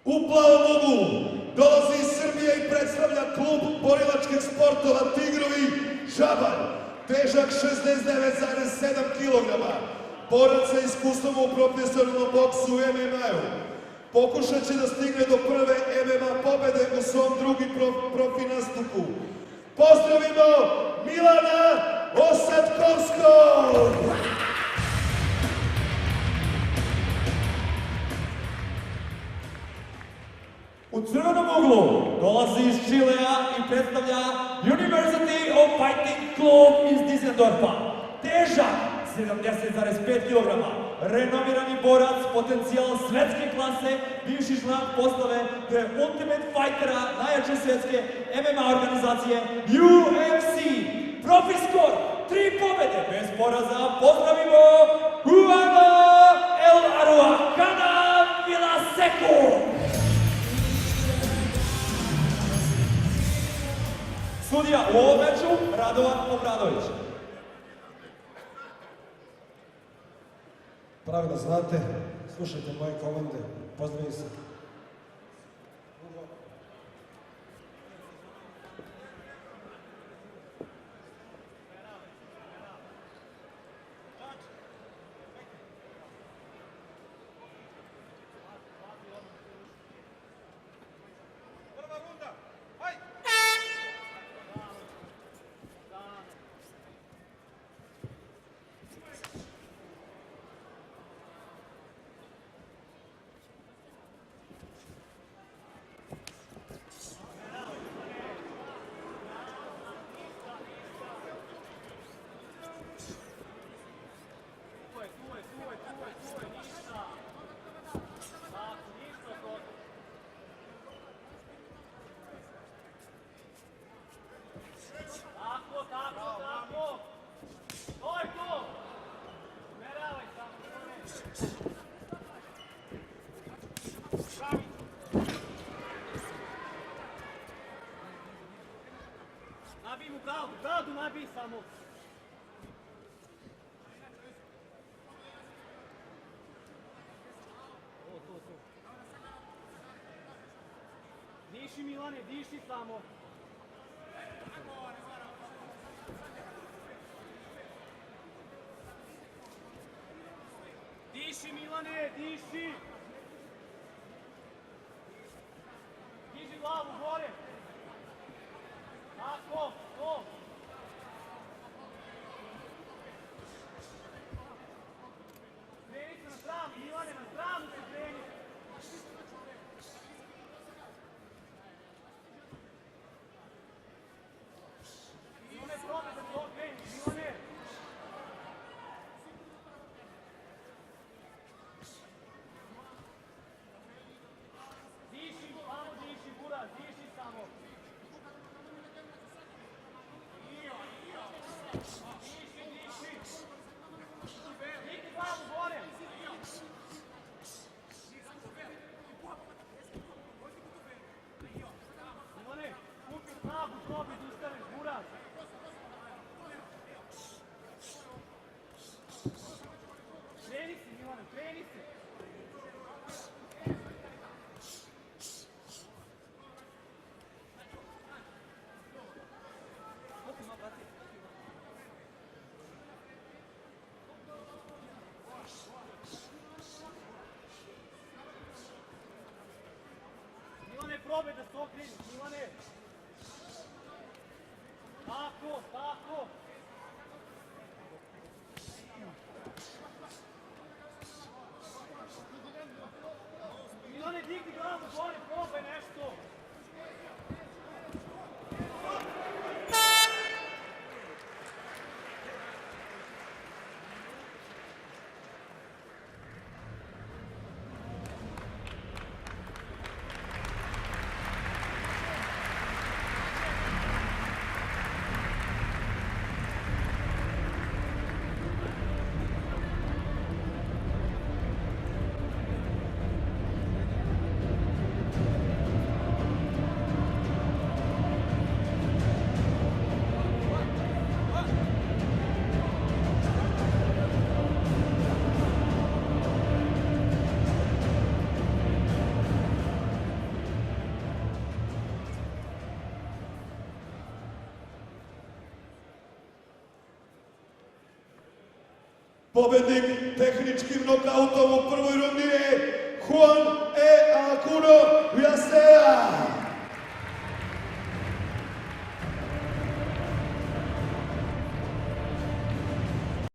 U plavom obulu dolazi iz Srbije i predstavlja klub borilačkih sportova Tigrovi Žabalj, težak 69,7 kg. Borac sa iskustvom u profesionalnom boksu i MMA-u. Pokušat će da stigne do prve MMA pobede u svom drugi profi nastupu. Pozdravimo Milana Osadkovskog! U crvenom uglu dolazi iz Čilea i predstavlja University of Fighting Club iz Düsseldorfa. Težak 70,5 kg. Renomirani borac, potencijal svetske klase, bivši član postave The Ultimate Fightera najjače svetske MMA organizacije UFC. Profi skor, 3 pobede bez poraza. Pozdravimo Juana El Aruacana Vilaseku! Sudija u ovom meču, Radovan Obradović. Pravila znate, slušajte moje komande, pozdravim se. Nabij mu galdu nabij samo. To. Diši Milane, diši samo. Diši Milane, diši. Diži glavu gore. Tako, to. Kreni se na stranu, Milane, na stranu se kreni. Milane, probaj da to kreni, Milane. Diši, samo diši, Buraz, diši samo. Probaj da se okreniš, Milane. Tako. Milane, digni glavu gore, probaj nešto. Pobednik tehničkim nokautom u prvoj rundi je Juan E. Acuno Jasea.